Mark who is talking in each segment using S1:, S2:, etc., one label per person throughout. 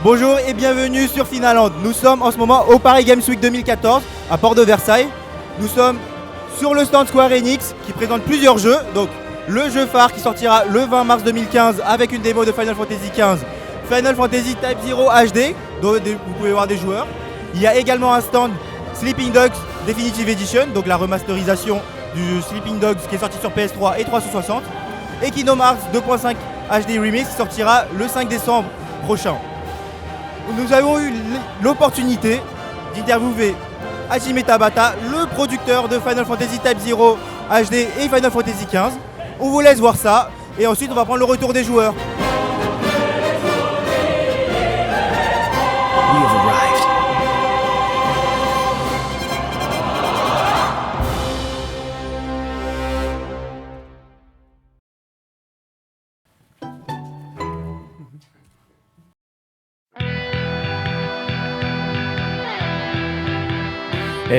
S1: Bonjour et bienvenue sur Finaland. Nous sommes en ce moment au Paris Games Week 2014 à Porte de Versailles. Nous sommes sur le stand Square Enix qui présente plusieurs jeux. Donc le jeu phare qui sortira le 20 mars 2015 avec une démo de Final Fantasy XV, Final Fantasy Type 0 HD, dont vous pouvez voir des joueurs. Il y a également un stand Sleeping Dogs Definitive Edition, donc la remasterisation du Sleeping Dogs qui est sorti sur PS3 et 360. Et Kingdom Hearts 2.5 HD Remix qui sortira le 5 décembre prochain. Nous avons eu l'opportunité d'interviewer Hajime Tabata, le producteur de Final Fantasy Type 0 HD et Final Fantasy XV. On vous laisse voir ça et ensuite on va prendre le retour des joueurs.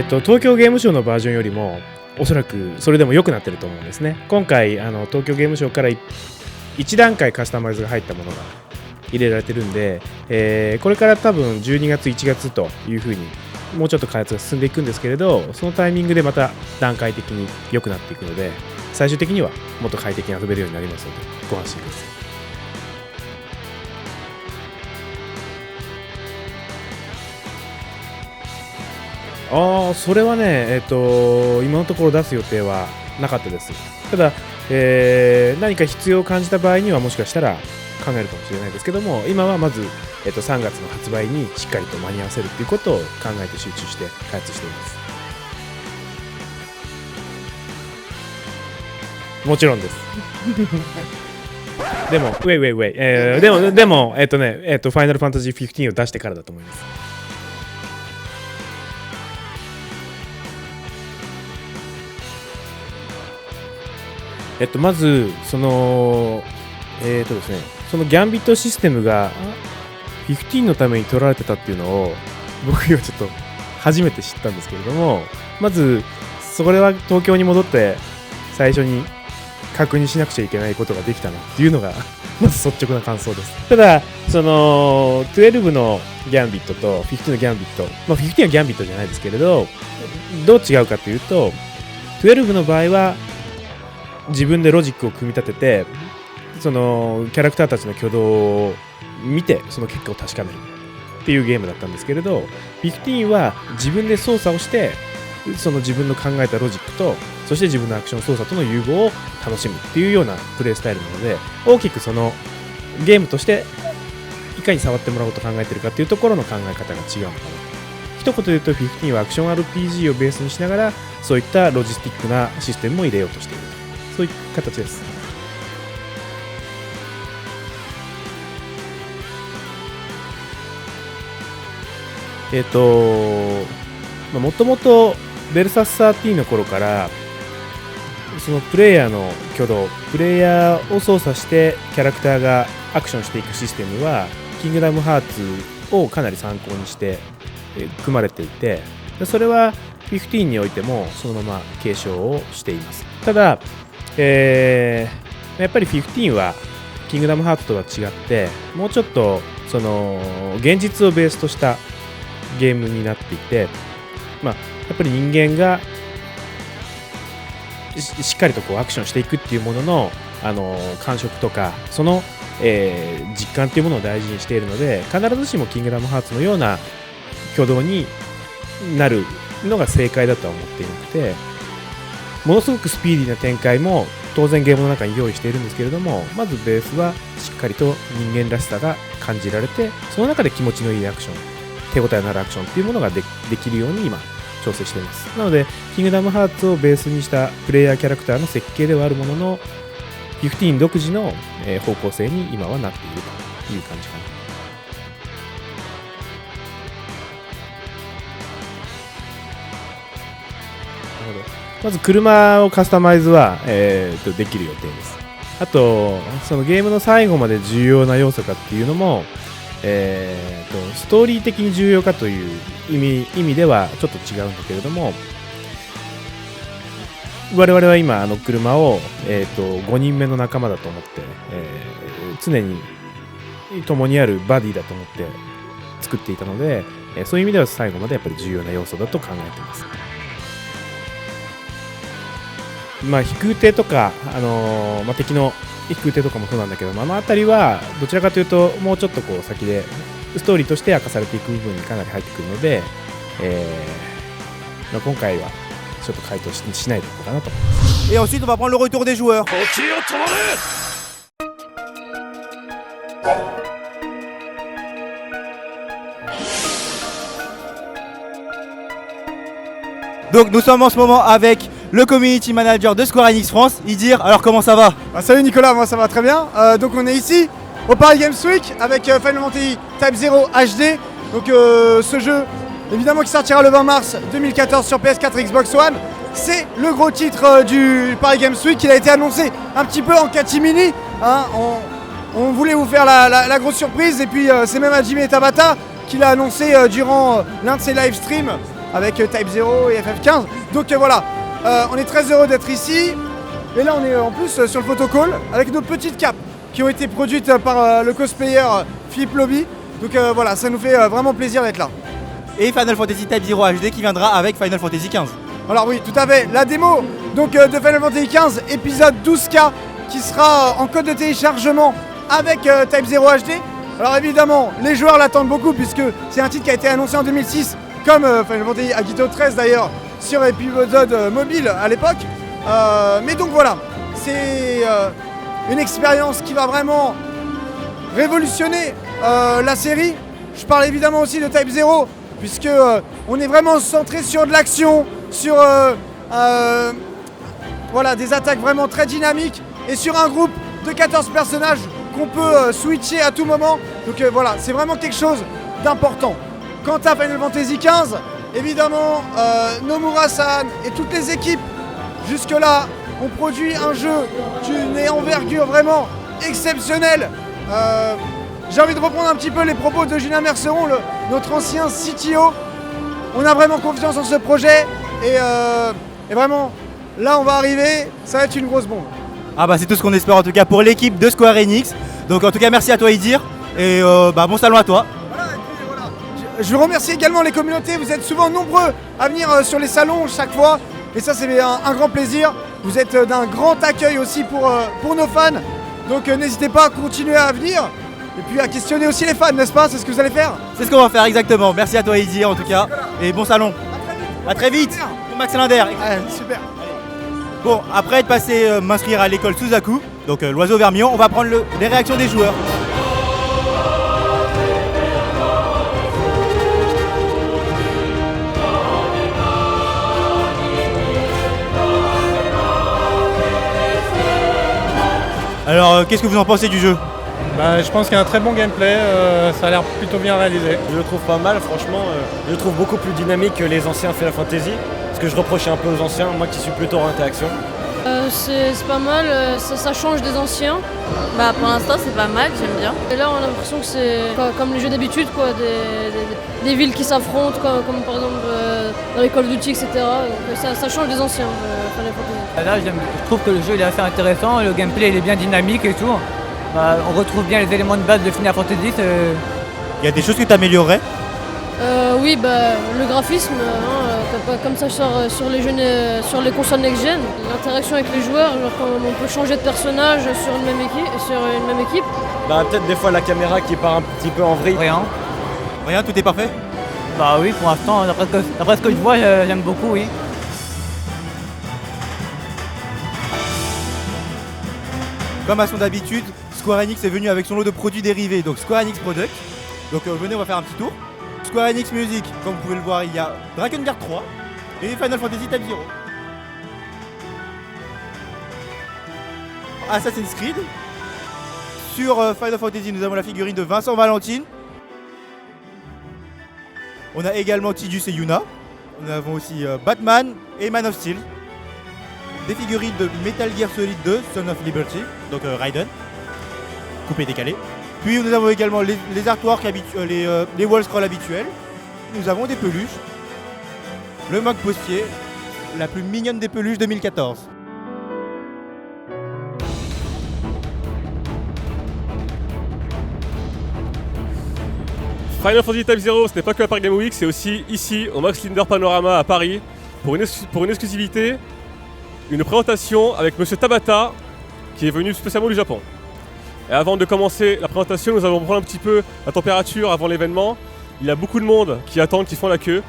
S2: 東京ゲームショウのバージョンよりもおそらくそれでも良くなってると思うんですね。今回東京ゲームショウから1段階カスタマイズが入ったものが入れられてるんで、これから多分12月1月というふうにもうちょっと開発が進んでいくんですけれど、そのタイミングでまた段階的に良くなっていくので、最終的にはもっと快適に遊べるようになりますのでご安心ください。それはね、今のところ出す予定はなかったです。ただ、何か必要を感じた場合にはもしかしたら考えるかもしれないですけども、今はまず、3月の発売にしっかりと間に合わせるということを考えて集中して開発しています。もちろんです。でも、でも、ファイナルファンタジー15を出してからだと思います。まずそのですね、そのギャンビットシステムが15のために取られてたっていうのを僕はちょっと初めて知ったんですけれども、まずそれは東京に戻って最初に確認しなくちゃいけないことができたなっていうのがまず率直な感想です。ただその12のギャンビットと15のギャンビット、15はギャンビットじゃないですけれど、どう違うかというと、12の場合は自分でロジックを組み立てて、そのキャラクターたちの挙動を見てその結果を確かめるっていうゲームだったんですけれど、15は自分で操作をしてその自分の考えたロジックとそして自分のアクション操作との融合を楽しむっていうようなプレイスタイルなので、大きくそのゲームとしていかに触ってもらおうと考えているかっていうところの考え方が違うのかな。一言で言うと15はアクション RPG をベースにしながらそういったロジスティックなシステムも入れようとしている、そういう形です。もともとベルサス13の頃からそのプレイヤーの挙動、プレイヤーを操作してキャラクターがアクションしていくシステムはキングダムハーツをかなり参考にして組まれていて、それは15においてもそのまま継承をしています。ただ、やっぱり15はキングダムハーツとは違ってもうちょっとその現実をベースとしたゲームになっていて、やっぱり人間がしっかりとこうアクションしていくっていうものの感触とかその、実感っていうものを大事にしているので、必ずしもキングダムハーツのような挙動になるのが正解だとは思っていなくて、ものすごくスピーディーな展開も当然ゲームの中に用意しているんですけれども、まずベースはしっかりと人間らしさが感じられて、その中で気持ちのいいアクション、手応えのあるアクションっていうものが できるように今調整しています。なのでキングダムハーツをベースにしたプレイヤーキャラクターの設計ではあるものの、15独自の方向性に今はなっているという感じかな。まず車をカスタマイズは、できる予定です。あとそのゲームの最後まで重要な要素かっていうのも、ストーリー的に重要かという意味ではちょっと違うんだけれども、我々は今車を、5人目の仲間だと思って、常に共にあるバディだと思って作っていたので、そういう意味では最後までやっぱり重要な要素だと考えています。まあ飛空艇とか、敵の飛空艇とかもそうなんだけど、あの辺りはどちらかというともうちょっとこう先でストーリーとして明かされていく部分にかなり入ってくるので、今回はちょっと回答 しないでいこうかなと思います。
S1: Et ensuite, on va prendre le retour des joueurs. Donc nous sommes en ce moment avec le community manager de Square Enix France, Idir. Alors comment ça va?
S3: Salut Nicolas, moi ça va très bien. Donc on est ici au Paris Games Week avec Final Fantasy Type 0 HD. Donc ce jeu évidemment qui sortira le 20 mars 2014 sur PS4 et Xbox One. C'est le gros titre du Paris Games Week. Il a été annoncé un petit peu en catimini. Hein. On voulait vous faire la grosse surprise et puis c'est même Hajime Tabata qui l'a annoncé durant l'un de ses live streams avec Type 0 et FF15. Donc voilà, on est très heureux d'être ici. Et là on est en plus sur le photocall avec nos petites capes qui ont été produites par le cosplayer Philippe Lobby. Donc voilà, ça nous fait vraiment plaisir d'être là.
S1: Et Final Fantasy Type 0 HD qui viendra avec Final Fantasy 15.
S3: Alors oui, tout à fait, la démo donc, de Final Fantasy 15 épisode 12K qui sera en code de téléchargement avec Type 0 HD. Alors évidemment, les joueurs l'attendent beaucoup puisque c'est un titre qui a été annoncé en 2006 comme Final Fantasy Agito 13 d'ailleurs sur Episode mobile à l'époque. Mais donc voilà, c'est une expérience qui va vraiment révolutionner la série. Je parle évidemment aussi de Type 0 puisque on est vraiment centré sur de l'action, sur voilà, des attaques vraiment très dynamiques et sur un groupe de 14 personnages qu'on peut switcher à tout moment. Donc voilà, c'est vraiment quelque chose d'important. Quant à Final Fantasy XV, évidemment, Nomura-san et toutes les équipes jusque-là ont produit un jeu d'une envergure vraiment exceptionnelle. J'ai envie de reprendre un petit peu les propos de Julien Merceron, notre ancien CTO. On a vraiment confiance en ce projet et vraiment, là on va arriver, ça va être une grosse bombe.
S1: Ah bah c'est tout ce qu'on espère en tout cas pour l'équipe de Square Enix. Donc en tout cas merci à toi Idir et bon salon à toi.
S3: Voilà, et puis, voilà. Je veux remercier également les communautés, vous êtes souvent nombreux à venir sur les salons chaque fois. Et ça c'est un grand plaisir. Vous êtes d'un grand accueil aussi pour nos fans. Donc n'hésitez pas à continuer à venir. Et puis à questionner aussi les fans, n'est-ce pas? C'est ce que vous allez faire?
S1: C'est ce qu'on va faire exactement. Merci à toi Idir en tout cas. Et bon salon. A très vite. Pour Max Linder.
S3: Super.
S1: Bon, après être passé m'inscrire à l'école Suzaku, donc l'oiseau vermillon, on va prendre les réactions des joueurs. Alors, qu'est-ce que vous en pensez du jeu?
S4: Je pense qu'il y a un très bon gameplay, ça a l'air plutôt bien réalisé.
S5: Je le trouve pas mal, franchement, je le trouve beaucoup plus dynamique que les anciens Final Fantasy. Ce que je reprochais un peu aux anciens, moi qui suis plutôt orienté action.
S6: C'est pas mal, ça change des anciens.
S7: Bah pour l'instant c'est pas mal, j'aime bien.
S6: Et là on a l'impression que c'est comme les jeux d'habitude, quoi, des villes qui s'affrontent, comme par exemple dans les Call of Duty, etc. Donc ça change des anciens, Final Fantasy.
S8: Là je trouve que le jeu il est assez intéressant, le gameplay il est bien dynamique et tout. On retrouve bien les éléments de base de Final Fantasy.
S1: Il y a des choses que tu améliorerais?
S6: Oui, le graphisme, comme ça sort sur les consoles next-gen, l'interaction avec les joueurs, genre quand on peut changer de personnage sur une même équipe.
S5: Peut-être des fois la caméra qui part un petit peu en vrille.
S1: Rien, tout est parfait?
S8: Bah oui, pour l'instant, d'après ce que je vois, j'aime beaucoup, oui.
S1: Comme à son habitude, Square Enix est venu avec son lot de produits dérivés, donc Square Enix Product. Donc venez, on va faire un petit tour. Square Enix Music, comme vous pouvez le voir, il y a Dragon Guard 3 et Final Fantasy Type 0. Assassin's Creed. Sur Final Fantasy, nous avons la figurine de Vincent Valentine. On a également Tidus et Yuna. Nous avons aussi Batman et Man of Steel. Des figurines de Metal Gear Solid 2, Son of Liberty, donc Raiden, coupé décalé. Puis nous avons également les artworks habituels, les wall scrolls habituels. Nous avons des peluches. Le mug postier, la plus mignonne des peluches 2014.
S9: Final Fantasy Type 0, ce n'est pas que la Paris Game Week, c'est aussi ici, au Max Linder Panorama à Paris, pour une exclusivité, une présentation avec Monsieur Tabata, qui est venu spécialement du Japon. Et avant de commencer la présentation, nous allons prendre un petit peu la température avant l'événement. Il y a beaucoup de monde qui attendent, qui font la queue.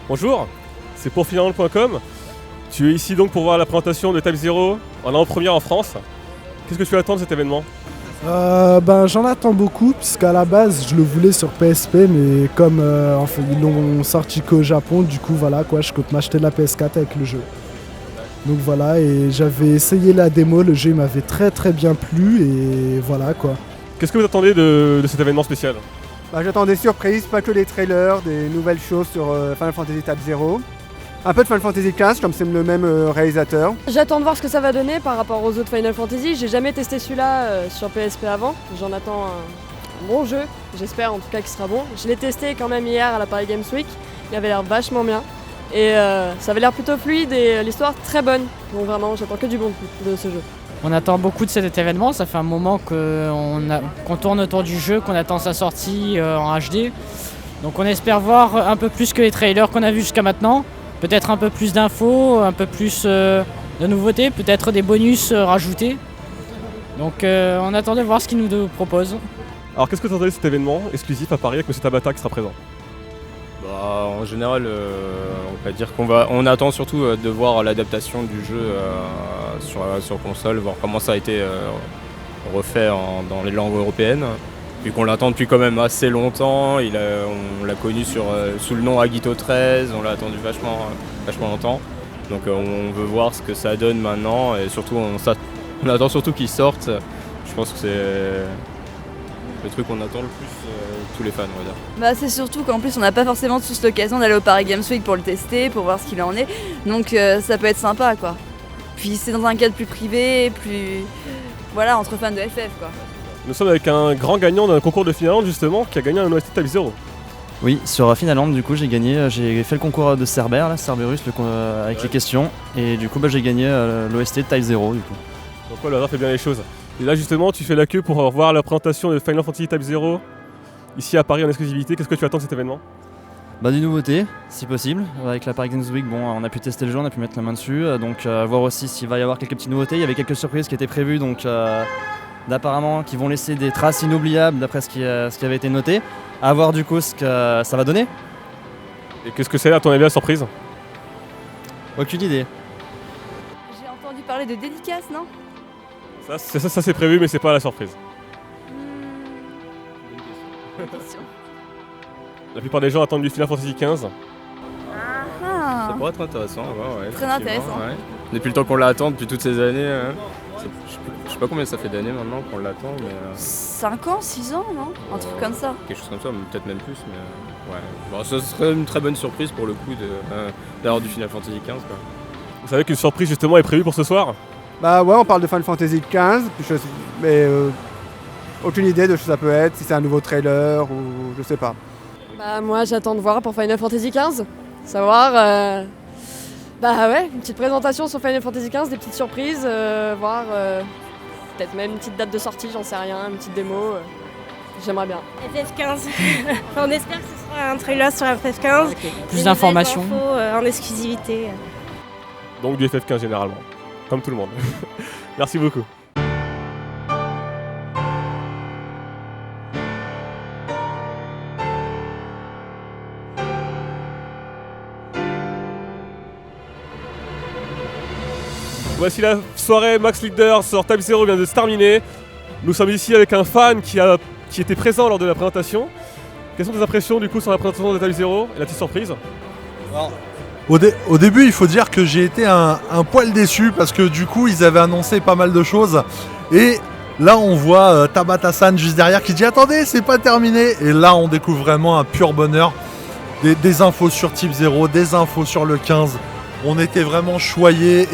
S9: Bonjour, c'est pour Finland.com. Tu es ici donc pour voir la présentation de Type 0 en avant-première en France. Qu'est-ce que tu attends de cet événement ?
S10: J'en attends beaucoup, puisqu'à la base je le voulais sur PSP, mais comme ils l'ont sorti qu'au Japon, du coup voilà quoi, je compte m'acheter la PS4 avec le jeu. Donc voilà, et j'avais essayé la démo, le jeu m'avait très bien plu, et voilà quoi.
S9: Qu'est-ce que vous attendez de cet événement spécial ?
S3: J'attends des surprises, pas que des trailers, des nouvelles choses sur Final Fantasy Type 0. Un peu de Final Fantasy XV, comme c'est le même réalisateur.
S11: J'attends de voir ce que ça va donner par rapport aux autres Final Fantasy. J'ai jamais testé celui-là sur PSP avant. J'en attends un bon jeu. J'espère en tout cas qu'il sera bon. Je l'ai testé quand même hier à la Paris Games Week. Il avait l'air vachement bien. Et ça avait l'air plutôt fluide et l'histoire très bonne. Donc vraiment, j'attends que du bon de ce jeu.
S8: On attend beaucoup de cet événement. Ça fait un moment qu'on tourne autour du jeu, qu'on attend sa sortie en HD. Donc on espère voir un peu plus que les trailers qu'on a vus jusqu'à maintenant. Peut-être un peu plus d'infos, un peu plus de nouveautés, peut-être des bonus rajoutés. Donc on attend de voir ce qu'ils nous proposent.
S9: Alors qu'est-ce que tu attendais de cet événement exclusif à Paris avec M. Tabata qui sera présent ?
S12: En général, on va dire on attend surtout de voir l'adaptation du jeu sur console, voir comment ça a été refait dans les langues européennes. Vu qu'on l'attend depuis quand même assez longtemps, on l'a connu sous le nom Agito 13, on l'a attendu vachement longtemps. Donc on veut voir ce que ça donne maintenant et surtout on attend surtout qu'il sorte. Je pense que c'est le truc qu'on attend le plus tous les fans, on va dire.
S7: C'est surtout qu'en plus on n'a pas forcément tous l'occasion d'aller au Paris Games Week pour le tester, pour voir ce qu'il en est. Donc ça peut être sympa quoi. Puis c'est dans un cadre plus privé, voilà, entre fans de FF quoi.
S9: Nous sommes avec un grand gagnant d'un concours de Finaland justement qui a gagné un OST Type 0.
S13: Oui, sur Finaland du coup j'ai fait le concours de Cerberus avec les questions et du coup j'ai gagné l'OST Type 0 du coup.
S9: Donc le hasard fait bien les choses. Et là justement tu fais la queue pour voir la présentation de Final Fantasy Type 0 ici à Paris en exclusivité. Qu'est-ce que tu attends de cet événement ?
S13: Des nouveautés si possible. Avec la Paris Games Week, on a pu tester le jeu, on a pu mettre la main dessus. Donc voir aussi s'il va y avoir quelques petites nouveautés. Il y avait quelques surprises qui étaient prévues donc d'apparemment qui vont laisser des traces inoubliables d'après ce qui avait été noté. À voir du coup ce que ça va donner.
S9: Et qu'est-ce que c'est à ton avis la surprise ?
S13: Aucune idée.
S7: J'ai entendu parler de dédicace, non ?
S9: Ça c'est prévu mais c'est pas la surprise. La plupart des gens attendent du Final Fantasy XV.
S12: Ça pourrait être intéressant à voir, ouais.
S7: Très intéressant.
S12: Ouais. Depuis le temps qu'on l'attend, depuis toutes ces années, je sais pas combien ça fait d'années maintenant qu'on l'attend, mais...
S7: 5 ans, 6 ans, non ? Un truc comme ça.
S12: Quelque chose comme ça, peut-être même plus, mais ouais. Ce serait une très bonne surprise pour le coup d'avoir du Final Fantasy XV, quoi.
S9: Vous savez qu'une surprise justement est prévue pour ce soir ?
S3: On parle de Final Fantasy XV, mais aucune idée de ce que ça peut être, si c'est un nouveau trailer ou je sais pas.
S11: Moi j'attends de voir pour Final Fantasy XV, savoir une petite présentation sur Final Fantasy XV, des petites surprises, voir peut-être même une petite date de sortie, j'en sais rien, une petite démo, j'aimerais bien.
S14: FF15, on espère que ce sera un trailer sur FF15,
S8: plus d'informations
S14: en exclusivité.
S9: Donc du FF15 généralement, comme tout le monde. Merci beaucoup. Voici la soirée Max Leader sur Type 0 vient de se terminer. Nous sommes ici avec un fan qui était présent lors de la présentation. Quelles sont tes impressions du coup sur la présentation de Type 0 et la petite surprise ?
S15: Au début, il faut dire que j'ai été un poil déçu parce que du coup, ils avaient annoncé pas mal de choses. Et là, on voit Tabata-san juste derrière qui dit « Attendez, c'est pas terminé !» Et là, on découvre vraiment un pur bonheur. Des infos sur Type 0, des infos sur le 15. On était vraiment choyés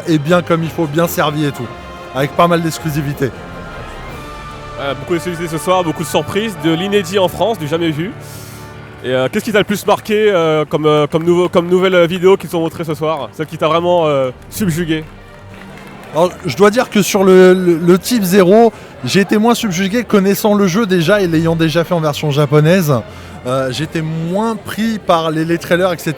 S15: et bien comme il faut, bien servi et tout. Avec pas mal d'exclusivité.
S9: Beaucoup d'exclusivités ce soir, beaucoup de surprises, de l'inédit en France, du jamais vu. Et qu'est-ce qui t'a le plus marqué comme nouvelle vidéo qu'ils t'ont montré ce soir ? Celle qui t'a vraiment subjugué ?
S15: Alors, je dois dire que sur le type 0, j'ai été moins subjugué connaissant le jeu déjà et l'ayant déjà fait en version japonaise. J'étais moins pris par les trailers, etc.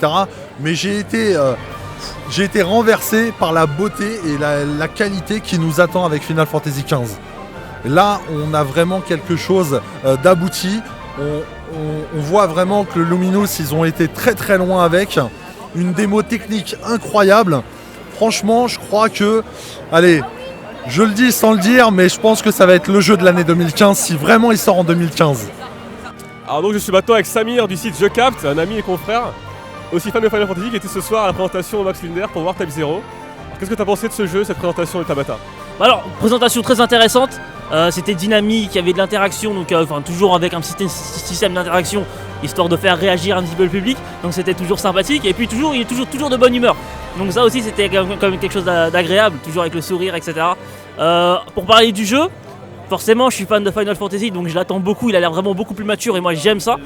S15: Mais j'ai été renversé par la beauté et la qualité qui nous attend avec Final Fantasy XV. Là, on a vraiment quelque chose d'abouti. On voit vraiment que le Luminous, ils ont été très très loin avec. Une démo technique incroyable. Franchement, je crois que... Allez, je le dis sans le dire, mais je pense que ça va être le jeu de l'année 2015 si vraiment il sort en 2015.
S9: Alors donc je suis maintenant avec Samir du site Je Capte, un ami et confrère, aussi fan de Final Fantasy, qui était ce soir à la présentation au Max Linder pour voir Type 0. Qu'est-ce que tu as pensé de ce jeu, cette présentation de Tabata?
S16: Alors, présentation très intéressante, c'était dynamique, il y avait de l'interaction, donc toujours avec un système d'interaction, histoire de faire réagir un petit peu le public, donc c'était toujours sympathique, et puis il est toujours de bonne humeur. Donc ça aussi c'était quand même quelque chose d'agréable, toujours avec le sourire, etc. Pour parler du jeu, forcément je suis fan de Final Fantasy, donc je l'attends beaucoup, il a l'air vraiment beaucoup plus mature, et moi j'aime ça.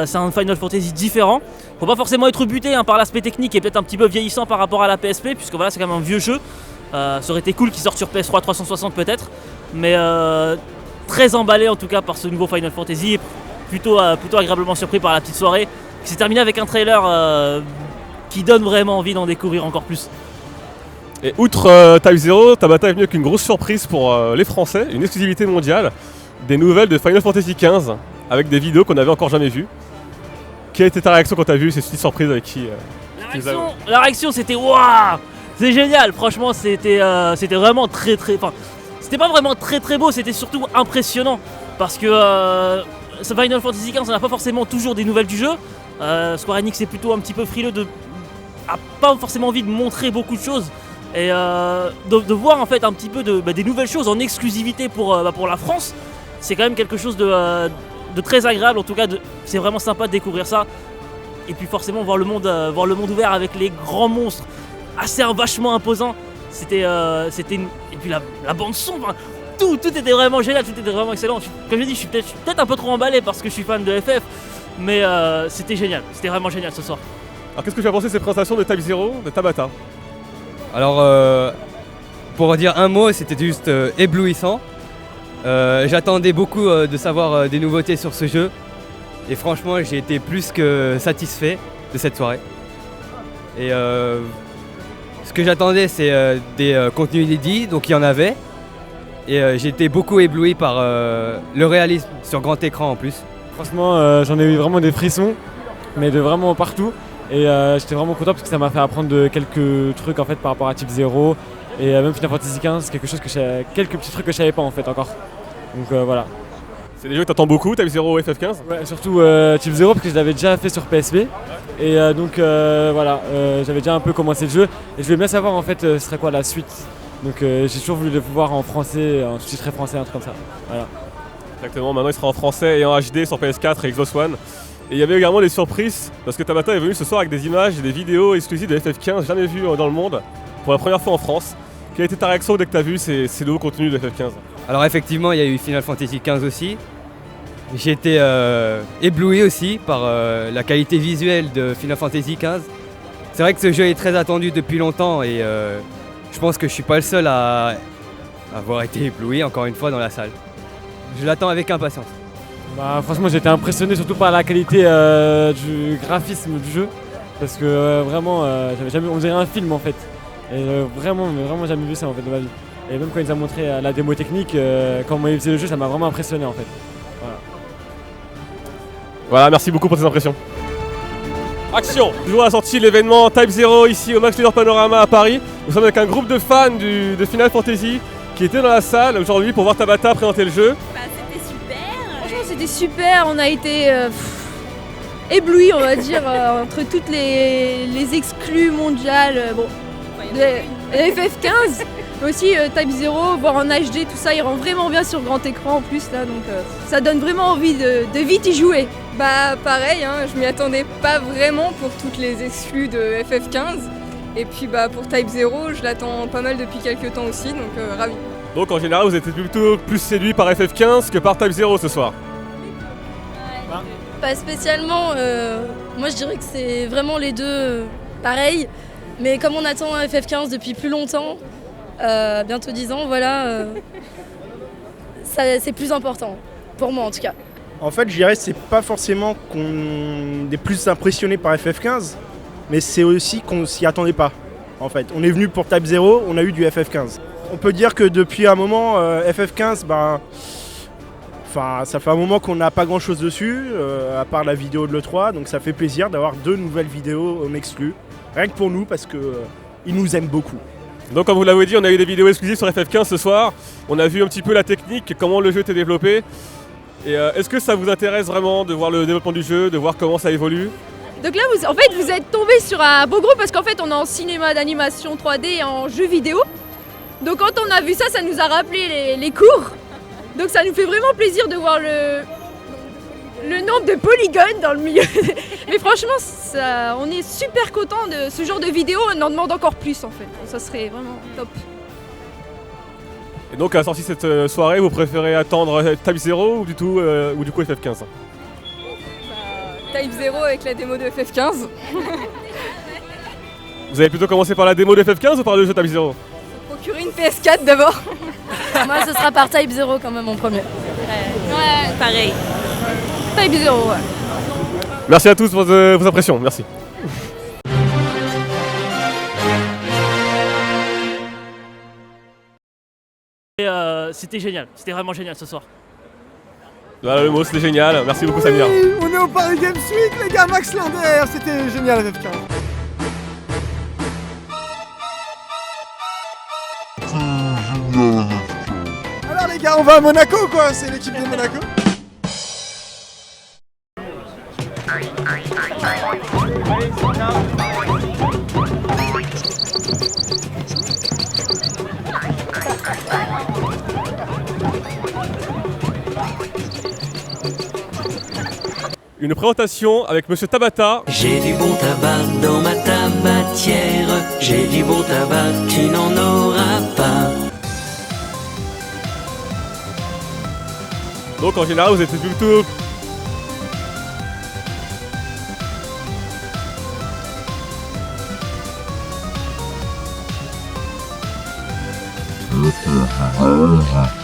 S16: C'est un Final Fantasy différent. Faut pas forcément être buté par l'aspect technique et peut-être un petit peu vieillissant par rapport à la PSP, puisque voilà c'est quand même un vieux jeu. Ça aurait été cool qu'il sorte sur PS3 360 peut-être, mais très emballé en tout cas par ce nouveau Final Fantasy, et plutôt agréablement surpris par la petite soirée qui s'est terminée avec un trailer qui donne vraiment envie d'en découvrir encore plus.
S9: Et outre Type 0, Tabata est venu avec une grosse surprise pour les Français, une exclusivité mondiale, des nouvelles de Final Fantasy XV, avec des vidéos qu'on n'avait encore jamais vues. Quelle était ta réaction quand tu as vu ces petites surprises avec qui
S16: La réaction c'était waouh, c'est génial, franchement c'était vraiment très enfin, c'était pas vraiment très beau, c'était surtout impressionnant parce que ce Final Fantasy XV on n'a pas forcément toujours des nouvelles du jeu. Square Enix est plutôt un petit peu frileux a pas forcément envie de montrer beaucoup de choses et de voir en fait un petit peu des nouvelles choses en exclusivité pour la France, c'est quand même quelque chose de très agréable, en tout cas c'est vraiment sympa de découvrir ça. Et puis forcément voir le monde ouvert avec les grands monstres assez vachement imposants, c'était et puis la bande son, tout était vraiment génial, tout était vraiment excellent. Comme je dis, je suis peut-être un peu trop emballé parce que je suis fan de FF, mais c'était génial, c'était vraiment génial ce soir.
S9: Alors qu'est-ce que tu as pensé de ces présentations de Type 0 de Tabata?
S17: Alors pour dire un mot, c'était juste éblouissant. J'attendais beaucoup de savoir des nouveautés sur ce jeu. Et franchement, j'ai été plus que satisfait de cette soirée. Et ce que j'attendais, c'est des contenus inédits, donc il y en avait. Et j'ai été beaucoup ébloui par le réalisme sur grand écran en plus.
S18: Franchement, j'en ai eu vraiment des frissons, mais de vraiment partout. Et j'étais vraiment content parce que ça m'a fait apprendre quelques trucs en fait par rapport à Type 0. Et même Final Fantasy XV, quelques petits trucs que je savais pas en fait encore. Donc voilà.
S9: C'est des jeux que t'attends beaucoup, Type 0 et FF15?
S18: Ouais, surtout Type 0 parce que je l'avais déjà fait sur PSP. Et donc voilà, j'avais déjà un peu commencé le jeu. Et je voulais bien savoir en fait ce serait quoi la suite. Donc j'ai toujours voulu le voir en français, en sous-titré français, un truc comme ça. Voilà.
S9: Exactement, maintenant il sera en français et en HD sur PS4 et Xbox One. Et il y avait également des surprises parce que Tabata est venu ce soir avec des images et des vidéos exclusives de FF15 jamais vues dans le monde pour la première fois en France. Quelle a été ta réaction dès que tu as vu ces nouveaux contenus de FF15?
S17: Alors effectivement, il y a eu Final Fantasy XV aussi. J'ai été ébloui aussi par la qualité visuelle de Final Fantasy XV. C'est vrai que ce jeu est très attendu depuis longtemps et je pense que je suis pas le seul à avoir été ébloui encore une fois dans la salle. Je l'attends avec impatience.
S18: Bah, franchement, j'ai été impressionné surtout par la qualité du graphisme du jeu parce que vraiment, on dirait un film en fait. Et vraiment jamais vu ça en fait de ma vie. Et même quand il nous a montré la démo technique, comment il faisait le jeu, ça m'a vraiment impressionné en fait.
S9: Voilà, merci beaucoup pour tes impressions. Action! Toujours à la sortie de l'événement Type 0 ici au Max Linder Panorama à Paris. Nous sommes avec un groupe de fans de Final Fantasy qui était dans la salle aujourd'hui pour voir Tabata présenter le jeu.
S6: C'était super. Franchement c'était super, on a été éblouis on va dire entre toutes les exclus mondiales. Bon. De FF15, mais aussi Type 0, voir en HD, tout ça, il rend vraiment bien sur grand écran en plus là, donc ça donne vraiment envie de vite y jouer.
S19: Bah pareil, hein, je m'y attendais pas vraiment pour toutes les exclus de FF15, et puis bah pour Type 0, je l'attends pas mal depuis quelques temps aussi, donc ravi.
S9: Donc en général, vous êtes plutôt plus séduit par FF15 que par Type 0 ce soir?
S6: Pas spécialement, moi je dirais que c'est vraiment les deux pareils. Mais comme on attend FF15 depuis plus longtemps,
S20: bientôt 10 ans, voilà. C'est plus important, pour moi en tout cas.
S21: En fait, je dirais que c'est pas forcément qu'on est plus impressionné par FF15, mais c'est aussi qu'on s'y attendait pas. En fait, on est venu pour Type 0, on a eu du FF15. On peut dire que depuis un moment, FF15, ça fait un moment qu'on n'a pas grand chose dessus, à part la vidéo de l'E3, donc ça fait plaisir d'avoir 2 nouvelles vidéos en exclu. Rien que pour nous, parce qu'ils nous aiment beaucoup.
S9: Donc comme vous l'avez dit, on a eu des vidéos exclusives sur FF15 ce soir. On a vu un petit peu la technique, comment le jeu était développé. Et est-ce que ça vous intéresse vraiment de voir le développement du jeu, de voir comment ça évolue?
S22: Donc là, vous êtes tombé sur un beau groupe parce qu'en fait, on est en cinéma d'animation 3D et en jeu vidéo. Donc quand on a vu ça, ça nous a rappelé les cours. Donc ça nous fait vraiment plaisir de voir le nombre de polygones dans le milieu. Mais franchement, on est super content de ce genre de vidéo. On en demande encore plus en fait. Ça serait vraiment top.
S9: Et donc à la sortie de cette soirée, vous préférez attendre Type 0 ou du coup FF15?
S19: Type 0 avec la démo de FF15.
S9: Vous avez plutôt commencé par la démo de FF15 ou par le jeu Type 0?
S19: Procurer une PS4 d'abord.
S20: Moi, ce sera par Type 0 quand même en premier.
S19: Ouais, pareil.
S20: Type 0, ouais.
S9: Merci à tous pour vos impressions, merci.
S16: C'était génial, c'était vraiment génial ce soir.
S9: Voilà le mot, c'était génial. Merci beaucoup Samir.
S3: Oui, on est au Paris Games Week, les gars, Max Linder, c'était génial FF15. Alors les gars, on va à Monaco ou quoi? C'est l'équipe de Monaco.
S9: Une présentation avec Monsieur Tabata.
S23: J'ai du bon tabac dans ma tabatière. J'ai du bon tabac, tu n'en auras pas.
S9: Donc en général vous êtes plutôt...
S23: Le